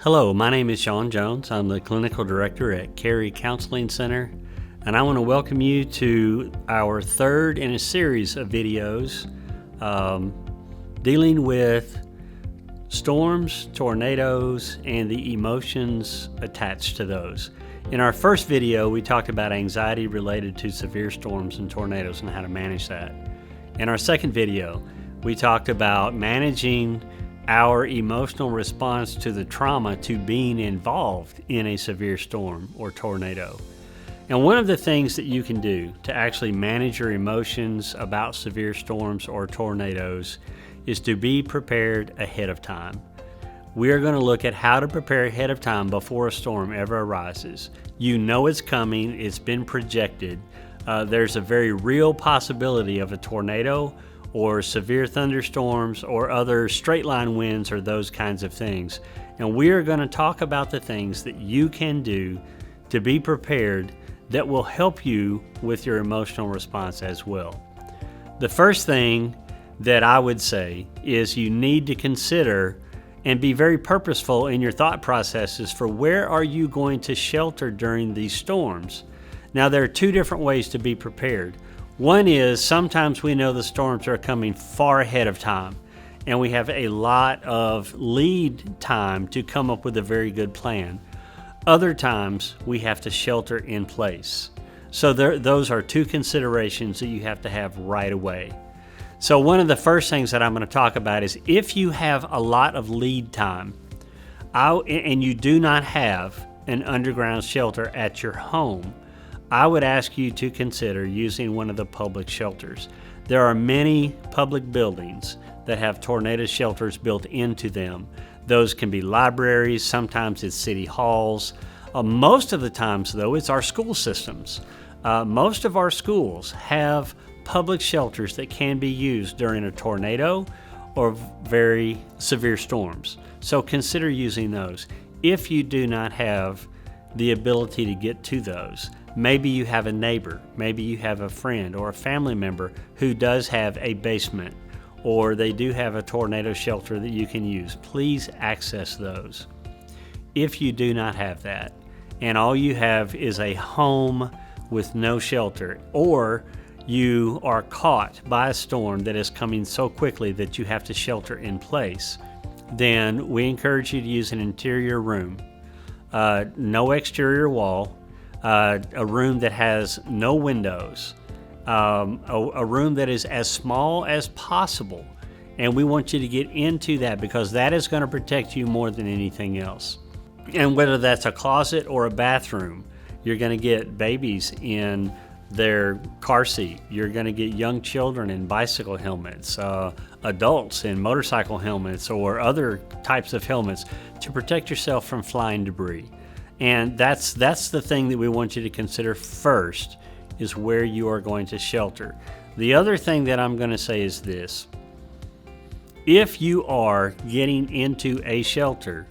Hello, my name is Sean Jones. I'm the Clinical Director at Cary Counseling Center, and I want to welcome you to our third in a series of videos dealing with storms, tornadoes, and the emotions attached to those. In our first video, we talked about anxiety related to severe storms and tornadoes and how to manage that. In our second video, we talked about managing our emotional response to the trauma to being involved in a severe storm or tornado. And one of the things that you can do to actually manage your emotions about severe storms or tornadoes is to be prepared ahead of time. We are going to look at how to prepare ahead of time before a storm ever arises. You know it's coming, it's been projected. There's a very real possibility of a tornado or severe thunderstorms or other straight line winds or those kinds of things. And we are going to talk about the things that you can do to be prepared that will help you with your emotional response as well. The first thing that I would say is you need to consider and be very purposeful in your thought processes for where are you going to shelter during these storms. Now, there are two different ways to be prepared. One is sometimes we know the storms are coming far ahead of time and we have a lot of lead time to come up with a very good plan. Other times we have to shelter in place. So those are two considerations that you have to have right away. So one of the first things that I'm going to talk about is if you have a lot of lead time and you do not have an underground shelter at your home, I would ask you to consider using one of the public shelters. There are many public buildings that have tornado shelters built into them. Those can be libraries, sometimes it's city halls. Most of the times, though, it's our school systems. Most of our schools have public shelters that can be used during a tornado or very severe storms. So consider using those. If you do not have the ability to get to those, maybe you have a neighbor, maybe you have a friend or a family member who does have a basement, or they do have a tornado shelter that you can use. Please access those. If you do not have that, and all you have is a home with no shelter, or you are caught by a storm that is coming so quickly that you have to shelter in place, then we encourage you to use an interior room. No exterior wall, a room that has no windows, a room that is as small as possible. And we want you to get into that because that is going to protect you more than anything else. And whether that's a closet or a bathroom, you're going to get babies in their car seat. You're going to get young children in bicycle helmets, adults in motorcycle helmets or other types of helmets to protect yourself from flying debris. And that's the thing that we want you to consider first, is where you are going to shelter. The other thing that I'm going to say is this. If you are getting into a shelter,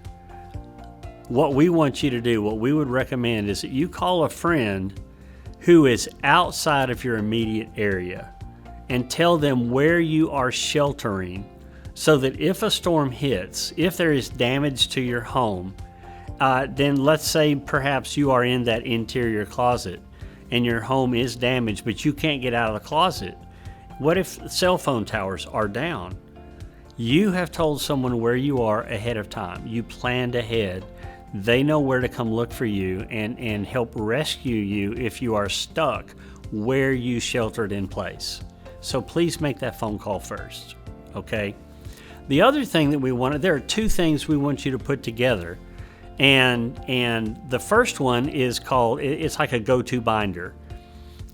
what we want you to do, what we would recommend is that you call a friend who is outside of your immediate area and tell them where you are sheltering so that if a storm hits, if there is damage to your home, then let's say perhaps you are in that interior closet and your home is damaged, but you can't get out of the closet. What if cell phone towers are down? You have told someone where you are ahead of time. You planned ahead. They know where to come look for you and help rescue you if you are stuck where you sheltered in place. So please make that phone call first, okay? The other thing that there are two things we want you to put together. And the first one is called, it's like a go-to binder.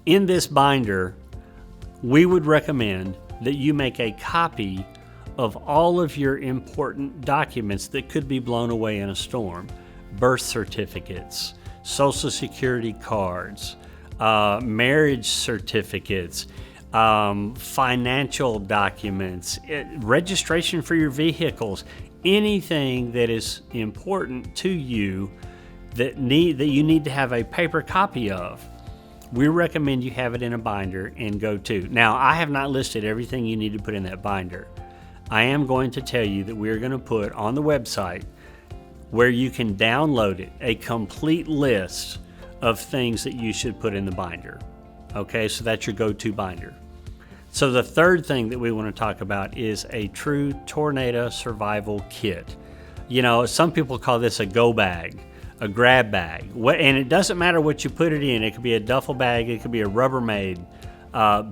In this binder, we would recommend that you make a copy of all of your important documents that could be blown away in a storm. Birth certificates, Social Security cards, marriage certificates, financial documents, registration for your vehicles, anything that is important to you that you need to have a paper copy of. We recommend you have it in a binder and go to. Now, I have not listed everything you need to put in that binder. I am going to tell you that we're going to put on the website where you can download it, a complete list of things that you should put in the binder. Okay, so that's your go-to binder. So the third thing that we want to talk about is a true tornado survival kit. You know, some people call this a go bag, a grab bag. And it doesn't matter what you put it in. It could be a duffel bag, it could be a Rubbermaid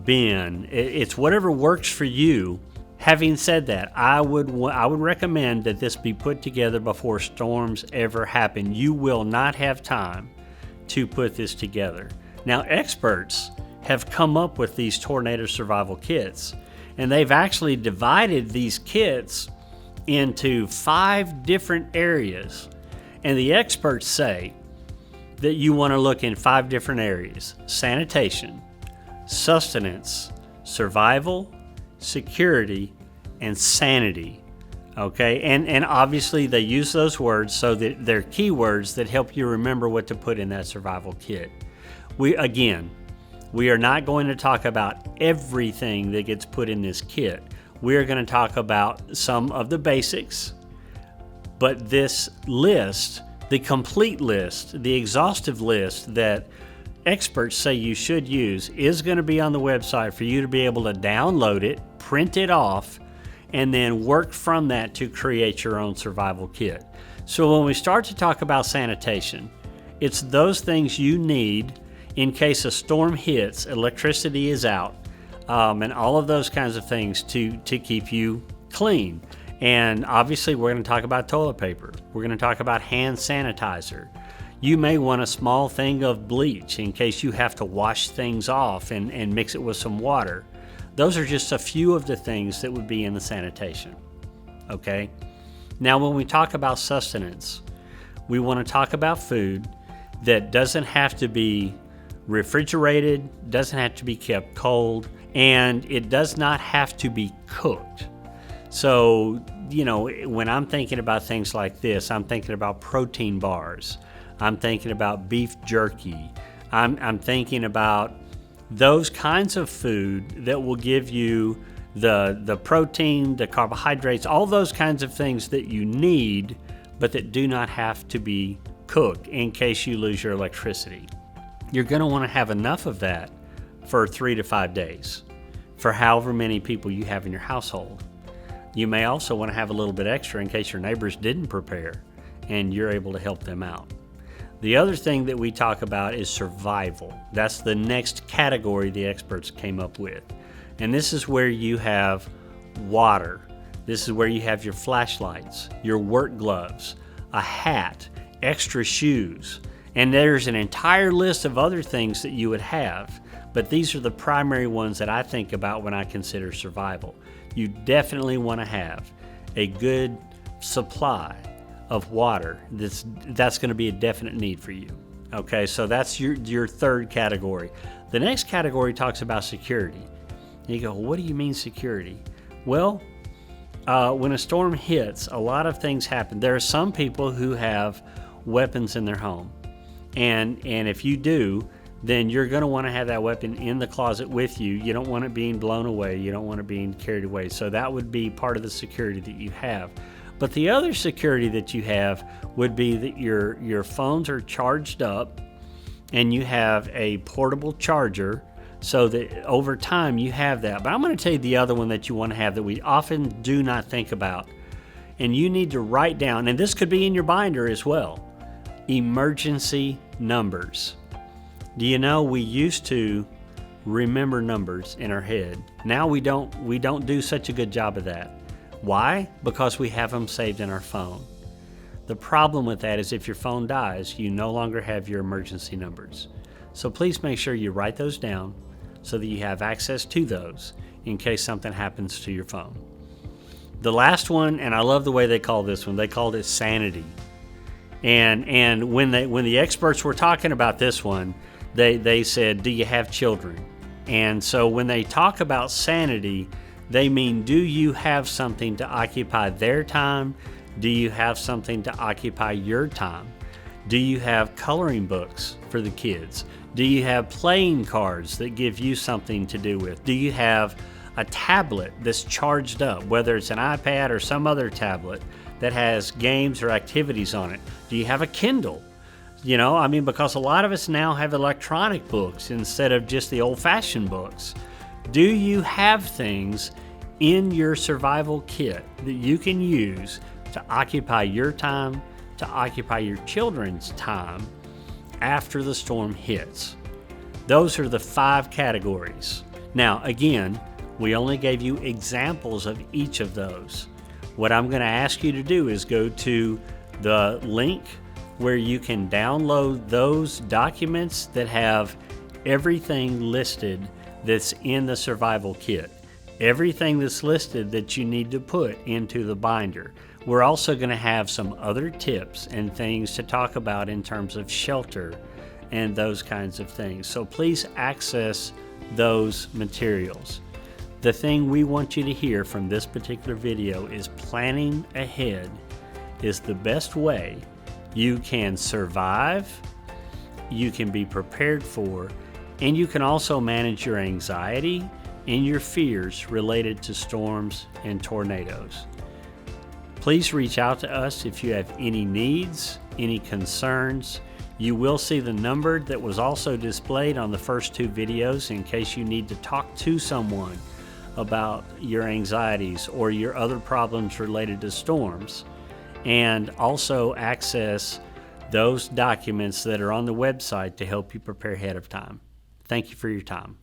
bin. It's whatever works for you. Having said that, I would recommend that this be put together before storms ever happen. You will not have time to put this together. Now, experts have come up with these tornado survival kits, and they've actually divided these kits into 5 different areas. And the experts say that you want to look in 5 different areas: sanitation, sustenance, survival, security, and sanity. Okay, and obviously they use those words so that they're keywords that help you remember what to put in that survival kit. We are not going to talk about everything that gets put in this kit. We are going to talk about some of the basics, but this list, the complete list, the exhaustive list that experts say you should use, is going to be on the website for you to be able to download it, print it off, and then work from that to create your own survival kit. So when we start to talk about sanitation, it's those things you need in case a storm hits, electricity is out, and all of those kinds of things to keep you clean. And obviously we're going to talk about toilet paper. We're going to talk about hand sanitizer. You may want a small thing of bleach in case you have to wash things off and mix it with some water. Those are just a few of the things that would be in the sanitation. Okay? Now when we talk about sustenance, we want to talk about food that doesn't have to be refrigerated, doesn't have to be kept cold, and it does not have to be cooked. So, you know, when I'm thinking about things like this, I'm thinking about protein bars. I'm thinking about beef jerky. I'm thinking about those kinds of food that will give you the protein, the carbohydrates, all those kinds of things that you need, but that do not have to be cooked in case you lose your electricity. You're going to want to have enough of that for 3 to 5 days, for however many people you have in your household. You may also want to have a little bit extra in case your neighbors didn't prepare and you're able to help them out. The other thing that we talk about is survival. That's the next category the experts came up with. And this is where you have water. This is where you have your flashlights, your work gloves, a hat, extra shoes. And there's an entire list of other things that you would have, but these are the primary ones that I think about when I consider survival. You definitely want to have a good supply of water. That's going to be a definite need for you. Okay, so that's your third category. The next category talks about security. And you go, what do you mean security? Well, when a storm hits, a lot of things happen. There are some people who have weapons in their home. And if you do, then you're going to want to have that weapon in the closet with you. You don't want it being blown away. You don't want it being carried away. So that would be part of the security that you have. But the other security that you have would be that your phones are charged up and you have a portable charger so that over time you have that. But I'm going to tell you the other one that you want to have that we often do not think about. And you need to write down, and this could be in your binder as well, emergency numbers. Do you know we used to remember numbers in our head? Now we don't do such a good job of that. Why? Because we have them saved in our phone. The problem with that is if your phone dies, you no longer have your emergency numbers. So please make sure you write those down so that you have access to those in case something happens to your phone. The last one, and I love the way they call this one, they called it sanity. And when the experts were talking about this one, they said, do you have children? And so when they talk about sanity, they mean, do you have something to occupy their time? Do you have something to occupy your time? Do you have coloring books for the kids? Do you have playing cards that give you something to do with? Do you have a tablet that's charged up, whether it's an iPad or some other tablet that has games or activities on it? Do you have a Kindle? You know, I mean, because a lot of us now have electronic books instead of just the old-fashioned books. Do you have things in your survival kit that you can use to occupy your time, to occupy your children's time after the storm hits? Those are the 5 categories. Now, again, we only gave you examples of each of those. What I'm going to ask you to do is go to the link where you can download those documents that have everything listed that's in the survival kit. Everything that's listed that you need to put into the binder. We're also going to have some other tips and things to talk about in terms of shelter and those kinds of things. So please access those materials. The thing we want you to hear from this particular video is planning ahead is the best way you can survive, you can be prepared for, and you can also manage your anxiety and your fears related to storms and tornadoes. Please reach out to us if you have any needs, any concerns. You will see the number that was also displayed on the first 2 videos in case you need to talk to someone about your anxieties or your other problems related to storms, and also access those documents that are on the website to help you prepare ahead of time. Thank you for your time.